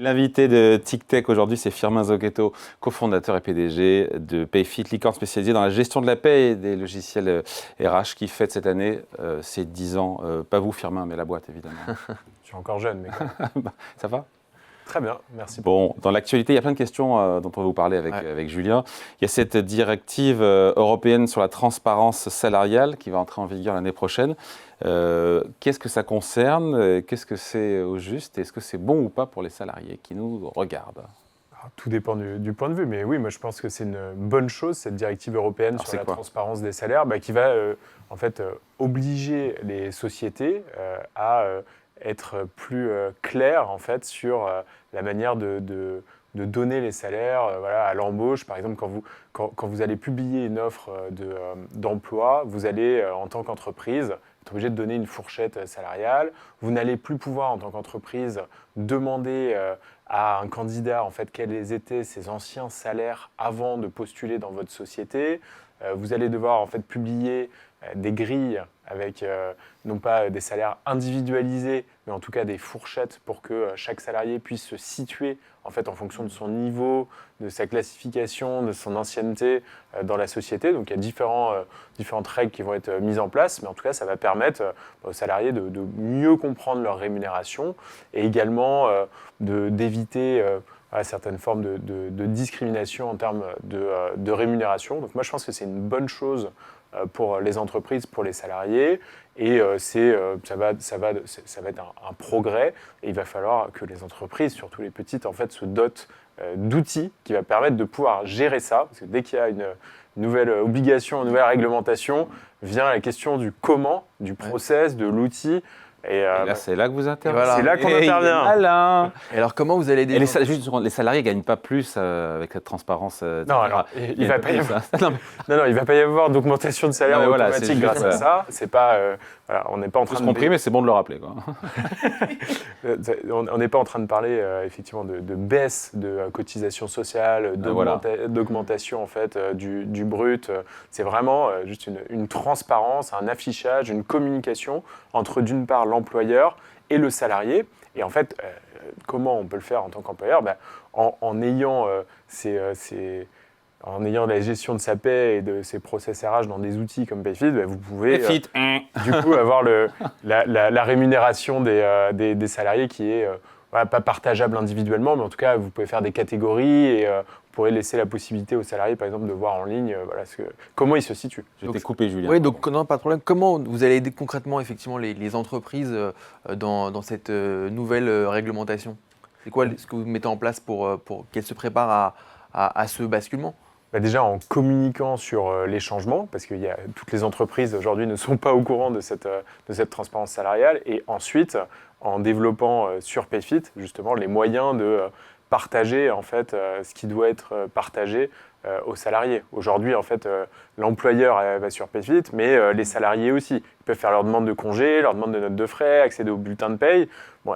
L'invité de TicTech aujourd'hui, c'est Firmin Zocchetto, cofondateur et PDG de Payfit, licorne spécialisée dans la gestion de la paie et des logiciels RH qui fête cette année ses 10 ans. Pas vous, Firmin, mais la boîte, évidemment. Je suis encore jeune, mais Ça va? très bien, merci. Bon, dans l'actualité, il y a plein de questions dont on va vous parler avec Julien. Il y a cette directive européenne sur la transparence salariale qui va entrer en vigueur l'année prochaine. Qu'est-ce que ça concerne? Qu'est-ce que c'est au juste? Est-ce que c'est bon ou pas pour les salariés qui nous regardent? Alors, tout dépend du point de vue, mais oui, moi je pense que c'est une bonne chose, cette directive européenne sur la transparence des salaires, qui va en fait obliger les sociétés à être plus claires en fait sur la manière de donner les salaires à l'embauche. Par exemple, quand vous allez publier une offre d'emploi, vous allez, en tant qu'entreprise, être obligé de donner une fourchette salariale. Vous n'allez plus pouvoir, en tant qu'entreprise, demander à un candidat en fait, quels étaient ses anciens salaires avant de postuler dans votre société. Vous allez devoir en fait, publier des grilles avec non pas des salaires individualisés, mais en tout cas des fourchettes pour que chaque salarié puisse se situer en fait en fonction de son niveau, de sa classification, de son ancienneté dans la société. Donc il y a différentes règles qui vont être mises en place, mais en tout cas ça va permettre aux salariés de mieux comprendre leur rémunération et également d'éviter certaines formes de discrimination en termes de rémunération. Donc moi je pense que c'est une bonne chose pour les entreprises, pour les salariés, et ça va être un progrès. Et il va falloir que les entreprises, surtout les petites, en fait, se dotent d'outils qui va permettre de pouvoir gérer ça. Parce que dès qu'il y a une nouvelle obligation, une nouvelle réglementation, vient la question du comment, du process, de l'outil. Et là, c'est là que vous intervenez. Voilà. C'est là qu'on intervient. Alain. Et alors, comment vous allez aider les salariés ne gagnent pas plus avec cette transparence Non, alors, il va pas y avoir. Non, il va pas y avoir d'augmentation de salaire automatique grâce à ça. C'est pas, on n'est pas en train de compris, mais c'est bon de le rappeler, quoi. On n'est pas en train de parler effectivement de baisse de cotisation sociale, d'augmentation en fait du brut. C'est vraiment juste une transparence, un affichage, une communication entre d'une part l'employeur et le salarié. Et en fait, comment on peut le faire en tant qu'employeur? En ayant la gestion de sa paie et de ses process RH dans des outils comme Payfit, vous pouvez du coup avoir la rémunération des salariés qui est pas partageable individuellement, mais en tout cas, vous pouvez faire des catégories et vous pourrez laisser la possibilité aux salariés, par exemple, de voir en ligne comment ils se situent. Je t'ai coupé, Julien. Oui, donc non, pas de problème. Comment vous allez aider concrètement effectivement les entreprises dans cette nouvelle réglementation? C'est quoi ce que vous mettez en place pour qu'elles se préparent à ce basculement? Déjà en communiquant sur les changements, parce que toutes les entreprises aujourd'hui ne sont pas au courant de cette transparence salariale, et ensuite en développant sur Payfit justement les moyens de partager en fait ce qui doit être partagé aux salariés. Aujourd'hui en fait l'employeur va sur Payfit, mais les salariés aussi. Ils peuvent faire leur demande de congé, leur demande de notes de frais, accéder au bulletin de paye.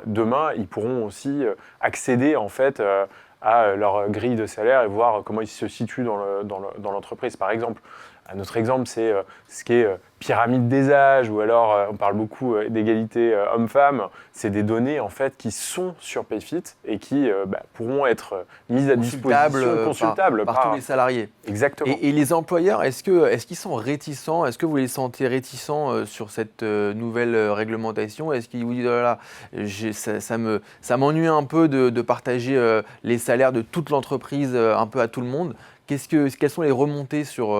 Demain ils pourront aussi accéder en fait à leur grille de salaire et voir comment ils se situent dans l'entreprise, par exemple. Un autre exemple, c'est ce qui est pyramide des âges, ou alors on parle beaucoup d'égalité homme-femme. C'est des données en fait qui sont sur Payfit et qui pourront être mises à disposition, consultables par tous les salariés. Exactement. Et les employeurs, est-ce qu'ils sont réticents? Est-ce que vous les sentez réticents sur cette nouvelle réglementation? Est-ce qu'ils vous disent ça m'ennuie un peu de partager les salaires de toute l'entreprise un peu à tout le monde? Quelles sont les remontées sur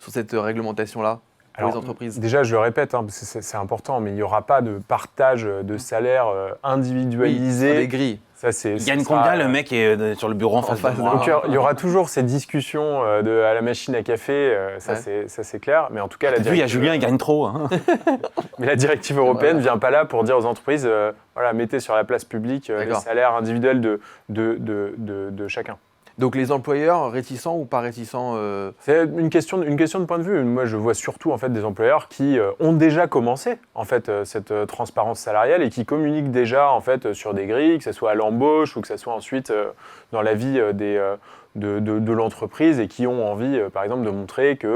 cette réglementation-là pour les entreprises? Déjà, je le répète, parce que c'est important, mais il n'y aura pas de partage de salaire individualisé. Oui, des grilles. Il gagne combien le mec est sur le bureau en face de moi? Donc, il y aura toujours ces discussions à la machine à café, ça c'est clair. Mais en tout cas, il y a Julien, il gagne trop. Hein. Mais la directive européenne ne vient pas là pour dire aux entreprises, mettez sur la place publique les salaires individuels de chacun. Donc les employeurs réticents ou pas réticents C'est une question de point de vue. Moi, je vois surtout en fait des employeurs qui ont déjà commencé en fait cette transparence salariale et qui communiquent déjà en fait sur des grilles, que ce soit à l'embauche ou que ce soit ensuite dans la vie de l'entreprise et qui ont envie, par exemple, de montrer qu'il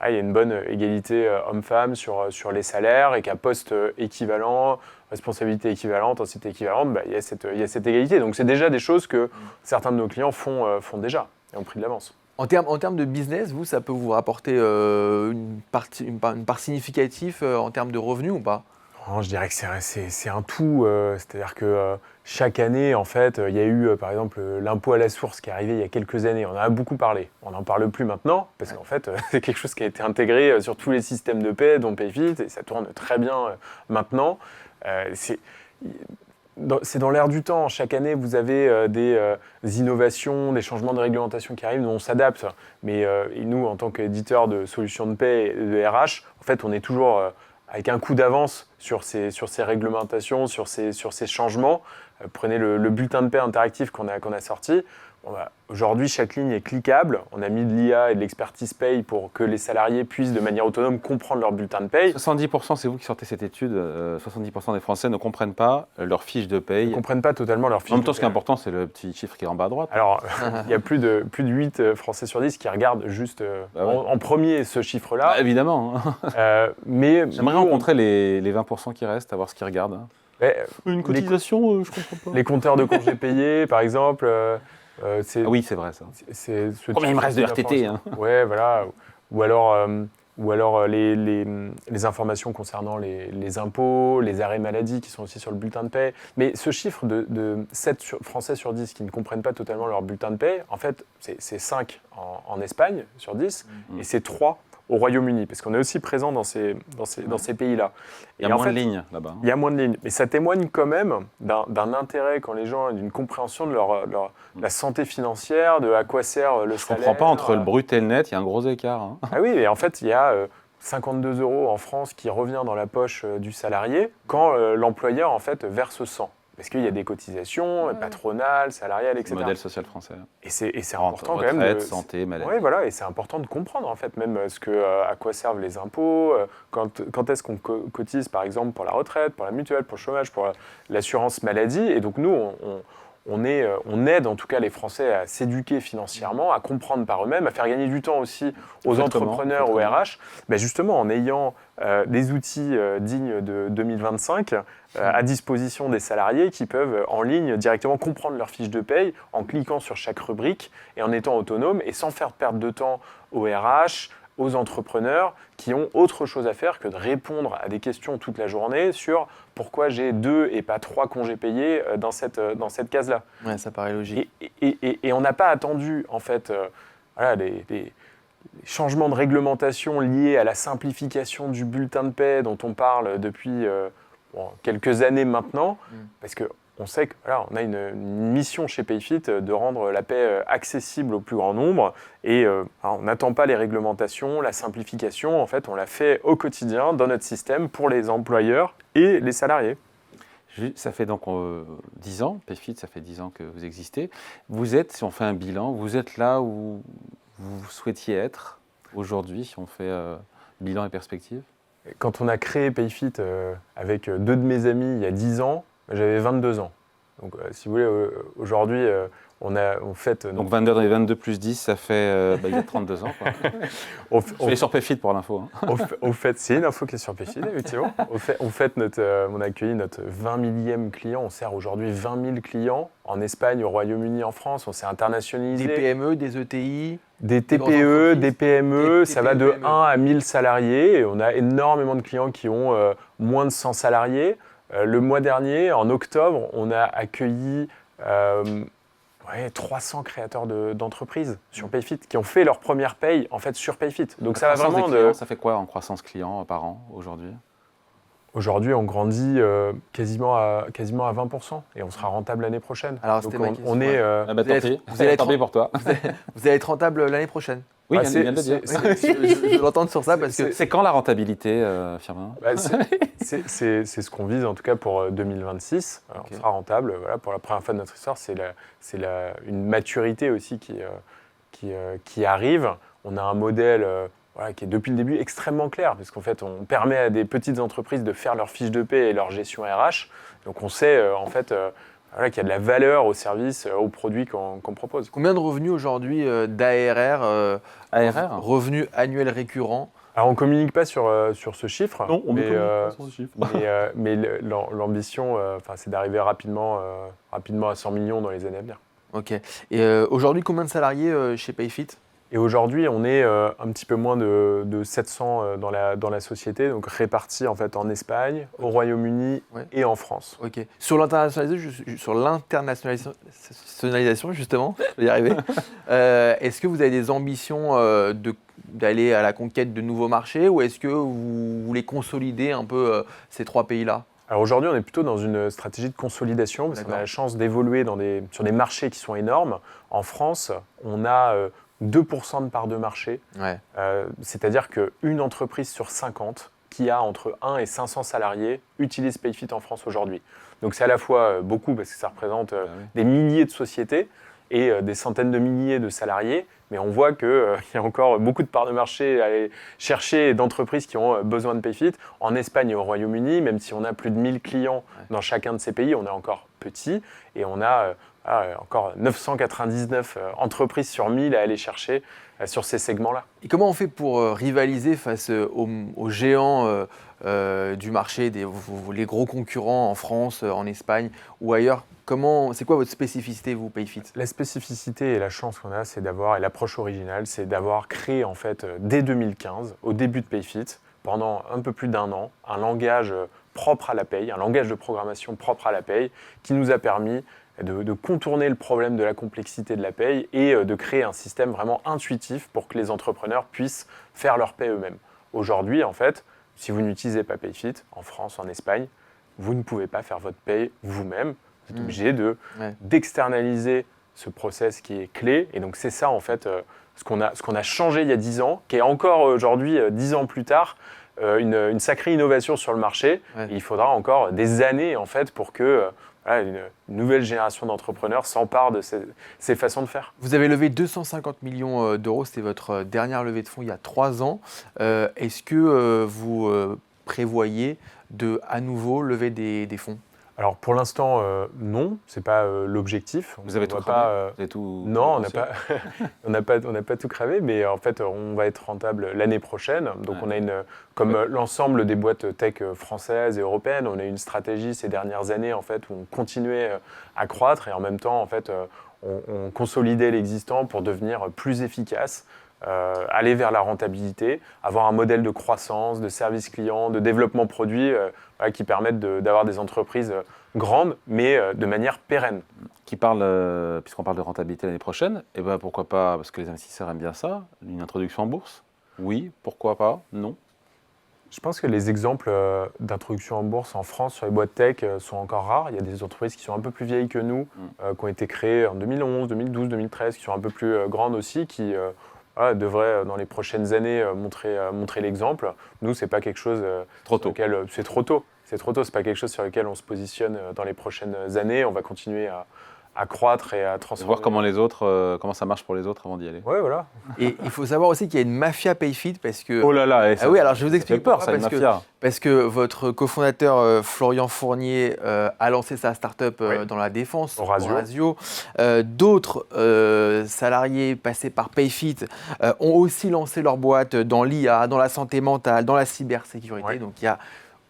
y a une bonne égalité homme-femme sur les salaires et qu'à poste équivalent, responsabilité équivalente, ancienneté équivalente, il y a cette égalité. Donc c'est déjà des choses que certains de nos clients font déjà et ont pris de l'avance. En termes de business, vous, ça peut vous rapporter une part significative en termes de revenus ou pas? Non, je dirais que c'est un tout. C'est-à-dire que chaque année, en fait, il y a eu, par exemple, l'impôt à la source qui est arrivé il y a quelques années. On en a beaucoup parlé. On n'en parle plus maintenant parce qu'en fait, c'est quelque chose qui a été intégré sur tous les systèmes de paie, dont Payfit, et ça tourne très bien maintenant. C'est dans l'air du temps. Chaque année, vous avez des innovations, des changements de réglementation qui arrivent, nous on s'adapte. Mais et nous, en tant qu'éditeur de solutions de paie et de RH, en fait, on est toujours avec un coup d'avance sur ces réglementations, sur ces changements. Prenez le bulletin de paie interactif qu'on a sorti. Aujourd'hui, chaque ligne est cliquable. On a mis de l'IA et de l'expertise paye pour que les salariés puissent de manière autonome comprendre leur bulletin de paye. 70%, c'est vous qui sortez cette étude, 70% des Français ne comprennent pas leur fiche de paye. Ils ne comprennent pas totalement leur fiche de paye. En même temps, ce qui est important, c'est le petit chiffre qui est en bas à droite. Alors, il y a plus de 8 Français sur 10 qui regardent juste en premier ce chiffre-là. Évidemment. Mais j'aimerais rencontrer les 20% qui restent, à voir ce qu'ils regardent. Une cotisation, je comprends pas. Les compteurs de congés payés, par exemple. Oui, c'est vrai ça. Combien il me reste de RTT Ouais, voilà. Ou alors les informations concernant les impôts, les arrêts maladie qui sont aussi sur le bulletin de paie. Mais ce chiffre de 7 Français sur 10 qui ne comprennent pas totalement leur bulletin de paie, en fait, c'est 5 en Espagne sur 10 et c'est 3 au Royaume-Uni, parce qu'on est aussi présent dans ces pays-là. Il y a moins de lignes là-bas. Il y a moins de lignes. Mais ça témoigne quand même d'un intérêt quand les gens ont d'une compréhension de la santé financière, de à quoi sert le salaire. Je ne comprends pas, entre le brut et le net, il y a un gros écart. Ah oui, mais en fait, il y a 52 € en France qui revient dans la poche du salarié quand l'employeur en fait verse 100. Parce qu'il y a des cotisations patronales, salariales, etc. Le modèle social français. Et c'est important retraite, quand même. Santé, maladie. Oui, voilà, et c'est important de comprendre en fait même à quoi servent les impôts, quand est-ce qu'on cotise par exemple pour la retraite, pour la mutuelle, pour le chômage, pour l'assurance maladie. Et donc nous, on aide en tout cas les Français à s'éduquer financièrement, à comprendre par eux-mêmes, à faire gagner du temps aussi aux entrepreneurs, aux RH, justement en ayant des outils dignes de 2025 à disposition des salariés qui peuvent en ligne directement comprendre leur fiche de paye en cliquant sur chaque rubrique et en étant autonomes et sans faire perdre de temps aux RH, aux entrepreneurs qui ont autre chose à faire que de répondre à des questions toute la journée sur pourquoi j'ai 2 et pas 3 congés payés dans cette case-là. Ouais, ça paraît logique. Et on n'a pas attendu en fait les changements de réglementation liés à la simplification du bulletin de paie dont on parle depuis quelques années maintenant, parce que on sait qu'on a une mission chez Payfit de rendre la paie accessible au plus grand nombre et on n'attend pas les réglementations, la simplification, en fait on la fait au quotidien dans notre système pour les employeurs et les salariés. Ça fait donc 10 ans, Payfit, ça fait 10 ans que vous existez. Vous êtes, si on fait un bilan, vous êtes là où vous souhaitiez être aujourd'hui, si on fait bilan et perspective? Quand on a créé Payfit avec 2 de mes amis il y a 10 ans, j'avais 22 ans. Donc, si vous voulez, aujourd'hui, on fête... Donc, 22 plus 10, ça fait il y a 32 ans. Je suis sur Payfit pour l'info. Au fait, c'est une info qui est sur Payfit, effectivement. On a accueilli notre 20 millième client. On sert aujourd'hui 20 000 clients en Espagne, au Royaume-Uni, en France. On s'est internationalisé. Des PME, des ETI, des TPE, des PME, ça va de 1 à 1000 salariés. Et on a énormément de clients qui ont moins de 100 salariés. Le mois dernier, en octobre, on a accueilli 300 créateurs d'entreprises sur Payfit qui ont fait leur première paye en fait sur Payfit. Donc ça va vraiment clients, ça fait quoi en croissance client par an aujourd'hui? Aujourd'hui, on grandit quasiment à 20% et on sera rentable l'année prochaine. Alors c'était ma question. On est. Vous allez être pour toi. Vous allez être rentable l'année prochaine. Oui, bien de le dire. Je veux l'entendre sur ça parce que... C'est quand la rentabilité, Firmin? C'est ce qu'on vise en tout cas pour 2026. Alors, okay. On sera rentable. Voilà, pour la première fois de notre histoire, c'est une maturité aussi qui arrive. On a un modèle qui est depuis le début extrêmement clair, parce qu'en fait, on permet à des petites entreprises de faire leur fiche de paie et leur gestion RH. Donc on sait en fait voilà, qu'il y a de la valeur au service, aux produits qu'on propose. Combien de revenus aujourd'hui d'ARR, ARR revenus annuels récurrents? Alors, on ne communique pas sur ce chiffre. Non, on ne communique pas sur ce chiffre. Mais l'ambition, c'est d'arriver rapidement à 100 millions dans les années à venir. Ok. Et aujourd'hui, combien de salariés chez Payfit? Et aujourd'hui, on est un petit peu moins de 700 dans la société, donc répartis en fait en Espagne, au Royaume-Uni et en France. Ok. Sur l'internationalisation, justement, je vais y arriver. Est-ce que vous avez des ambitions d'aller à la conquête de nouveaux marchés ou est-ce que vous voulez consolider un peu ces 3 pays-là? Alors aujourd'hui, on est plutôt dans une stratégie de consolidation parce qu'on a la chance d'évoluer sur des marchés qui sont énormes. En France, on a 2% de part de marché, c'est-à-dire qu'une entreprise sur 50 qui a entre 1 et 500 salariés utilise Payfit en France aujourd'hui. Donc c'est à la fois beaucoup parce que ça représente des milliers de sociétés et des centaines de milliers de salariés, mais on voit qu'il y a encore beaucoup de parts de marché à aller chercher et d'entreprises qui ont besoin de Payfit. En Espagne et au Royaume-Uni, même si on a plus de 1000 clients dans chacun de ces pays, on est encore petit et on a encore 999 entreprises sur 1000 à aller chercher sur ces segments-là. Et comment on fait pour rivaliser face aux géants du marché, les gros concurrents en France, en Espagne ou ailleurs? C'est quoi votre spécificité, vous, Payfit? La spécificité et la chance qu'on a, et l'approche originale, c'est d'avoir créé en fait dès 2015, au début de Payfit, pendant un peu plus d'1 an, un langage propre à la paye, un langage de programmation propre à la paye, qui nous a permis de contourner le problème de la complexité de la paye et de créer un système vraiment intuitif pour que les entrepreneurs puissent faire leur paye eux-mêmes. Aujourd'hui, en fait, si vous n'utilisez pas Payfit, en France, en Espagne, vous ne pouvez pas faire votre paye vous-même. Vous êtes obligé d'externaliser ce process qui est clé. Et donc, c'est ça, en fait, ce qu'on a changé il y a 10 ans, qui est encore aujourd'hui, 10 ans plus tard, une sacrée innovation sur le marché. Et il faudra encore des années, en fait, pour que une nouvelle génération d'entrepreneurs s'empare de ces façons de faire. Vous avez levé 250 millions d'euros, c'était votre dernière levée de fonds il y a 3 ans. Est-ce que vous prévoyez à nouveau lever des fonds? Alors pour l'instant, non, ce n'est pas l'objectif. Vous avez tout cravé Non, on n'a pas tout cravé, mais en fait, on va être rentable l'année prochaine. Donc on a comme l'ensemble des boîtes tech françaises et européennes, on a une stratégie ces dernières années en fait, où on continuait à croître et en même temps, en fait, on consolidait l'existant pour devenir plus efficace. Aller vers la rentabilité, avoir un modèle de croissance, de service client, de développement produit qui permettent d'avoir des entreprises grandes, mais de manière pérenne. Puisqu'on parle de rentabilité l'année prochaine, et ben pourquoi pas, parce que les investisseurs aiment bien ça, une introduction en bourse? Oui, pourquoi pas? Non. Je pense que les exemples d'introduction en bourse en France sur les boîtes tech sont encore rares. Il y a des entreprises qui sont un peu plus vieilles que nous, qui ont été créées en 2011, 2012, 2013, qui sont un peu plus grandes aussi, qui devrait dans les prochaines années montrer l'exemple. Nous, c'est pas quelque chose trop tôt. C'est trop tôt. C'est pas quelque chose sur lequel on se positionne dans les prochaines années. On va continuer à croître et à transformer. Voir comment ça marche pour les autres avant d'y aller. Ouais, voilà. Et il faut savoir aussi qu'il y a une mafia Payfit parce que. Oh là là. Oui, alors je vous explique peur, ça, une mafia. Parce que votre cofondateur Florian Fournier a lancé sa start-up dans la défense, Orasio. D'autres salariés passés par Payfit ont aussi lancé leur boîte dans l'IA, dans la santé mentale, dans la cybersécurité. Ouais. Donc il y a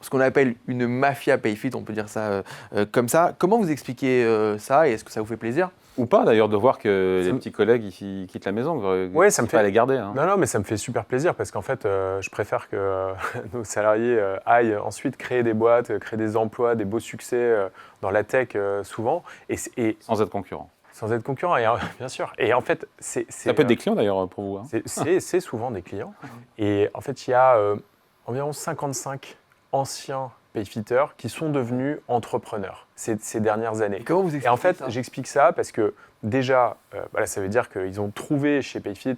ce qu'on appelle une mafia Payfit, on peut dire ça comme ça. Comment vous expliquez ça et est-ce que ça vous fait plaisir? Ou pas d'ailleurs de voir que les petits collègues ils quittent la maison. Oui, ça me fait pas les garder. Hein. Non, mais ça me fait super plaisir parce qu'en fait, je préfère que nos salariés aillent ensuite créer des boîtes, créer des emplois, des beaux succès dans la tech souvent. Sans être concurrent. Sans être concurrent, bien sûr. Et en fait, ça peut être des clients d'ailleurs pour vous. Hein. C'est souvent des clients. Et en fait, il y a environ 55 anciens Payfitters qui sont devenus entrepreneurs ces dernières années. Et comment vous expliquez ça ? Et en fait, ça ? J'explique ça parce que déjà, ça veut dire qu'ils ont trouvé chez Payfit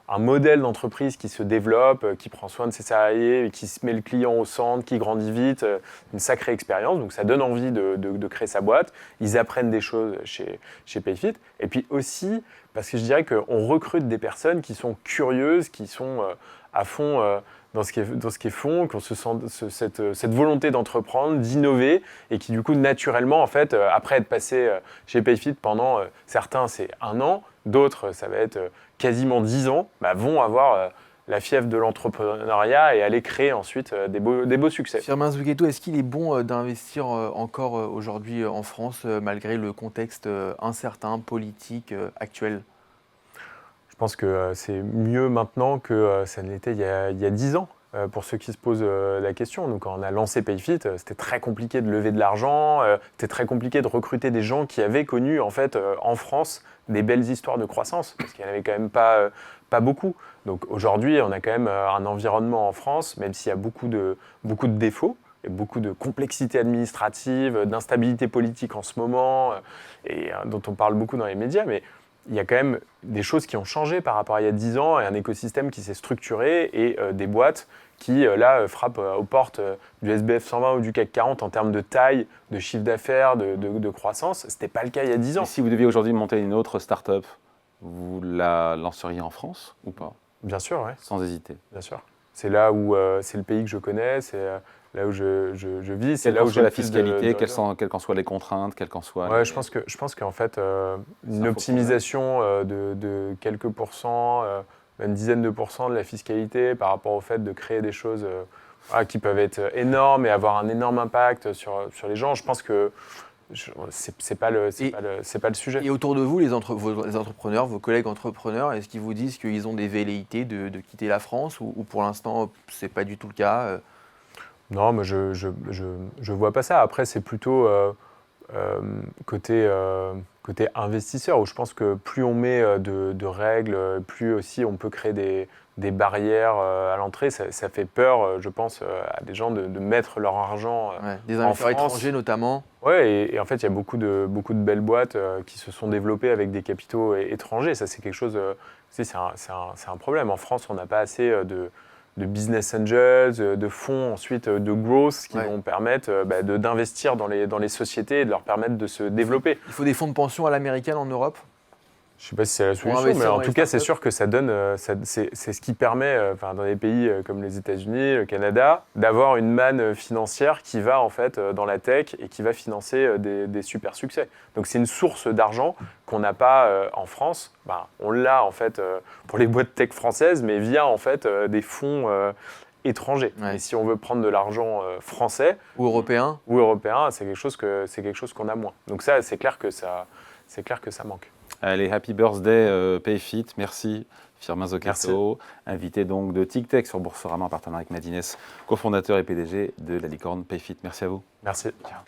un modèle d'entreprise qui se développe, qui prend soin de ses salariés, qui se met le client au centre, qui grandit vite, une sacrée expérience. Donc ça donne envie de créer sa boîte. Ils apprennent des choses chez Payfit. Et puis aussi, parce que je dirais qu'on recrute des personnes qui sont curieuses, qui sont à fond dans ce qu'ils font, qu'on se sent cette volonté d'entreprendre, d'innover, et qui du coup naturellement, en fait, après être passé chez Payfit pendant, certains c'est 1 an, d'autres ça va être quasiment 10 ans, vont avoir la fièvre de l'entrepreneuriat et aller créer ensuite des beaux succès. Firmin Zocchetto, est-ce qu'il est bon d'investir encore aujourd'hui en France, malgré le contexte incertain, politique actuel ? Je pense que c'est mieux maintenant que ça ne l'était il y a 10 ans. Pour ceux qui se posent la question. Donc, quand on a lancé Payfit, c'était très compliqué de lever de l'argent, c'était très compliqué de recruter des gens qui avaient connu en fait en France des belles histoires de croissance, parce qu'il n'y en avait quand même pas beaucoup. Donc aujourd'hui, on a quand même un environnement en France, même s'il y a beaucoup de défauts, et beaucoup de complexité administrative, d'instabilité politique en ce moment, et dont on parle beaucoup dans les médias, mais il y a quand même des choses qui ont changé par rapport à il y a 10 ans, et un écosystème qui s'est structuré, et des boîtes qui, là, frappent aux portes du SBF 120 ou du CAC 40 en termes de taille, de chiffre d'affaires, de croissance. Ce n'était pas le cas il y a 10 ans. Et si vous deviez aujourd'hui monter une autre start-up, vous la lanceriez en France ou pas ? Bien sûr, oui. Sans hésiter. Bien sûr. C'est là où c'est le pays que je connais, c'est là où je vis, c'est là où j'ai la fiscalité, quelles qu'en soient les contraintes, quelles qu'en soient. Ouais, je pense qu'en fait, une optimisation de quelques pourcents, une dizaine de pourcents de la fiscalité par rapport au fait de créer des choses qui peuvent être énormes et avoir un énorme impact sur les gens, je pense que c'est pas le sujet. Et autour de vous, les entrepreneurs, vos collègues entrepreneurs, est-ce qu'ils vous disent qu'ils ont des velléités de quitter la France ou pour l'instant, c'est pas du tout le cas Non, mais je vois pas ça. Après, c'est plutôt côté investisseur, où je pense que plus on met de règles, plus aussi on peut créer des barrières à l'entrée. Ça fait peur, je pense, à des gens de mettre leur argent des en investisseurs France. étrangers notamment. Ouais, et en fait, il y a beaucoup de belles boîtes qui se sont développées avec des capitaux étrangers. Ça, c'est quelque chose, c'est un problème. En France, on n'a pas assez de business angels, de fonds ensuite de growth qui vont permettre d'investir dans les sociétés et de leur permettre de se développer. Il faut des fonds de pension à l'américaine en Europe ? Je ne sais pas si c'est la solution, mais en tout cas, c'est sûr que ça donne, c'est ce qui permet, dans des pays comme les États-Unis, le Canada, d'avoir une manne financière qui va en fait dans la tech et qui va financer des super succès. Donc c'est une source d'argent qu'on n'a pas en France. On l'a en fait pour les boîtes tech françaises, mais via en fait des fonds étrangers. Ouais. Et si on veut prendre de l'argent français ou européen, c'est quelque chose qu'on a moins. Donc ça, c'est clair que ça manque. Allez, happy birthday Payfit, merci Firmin Zocchetto, invité donc de TicTech sur Boursorama en partenariat avec Madines, cofondateur et PDG de la licorne Payfit. Merci à vous. Merci. Ciao.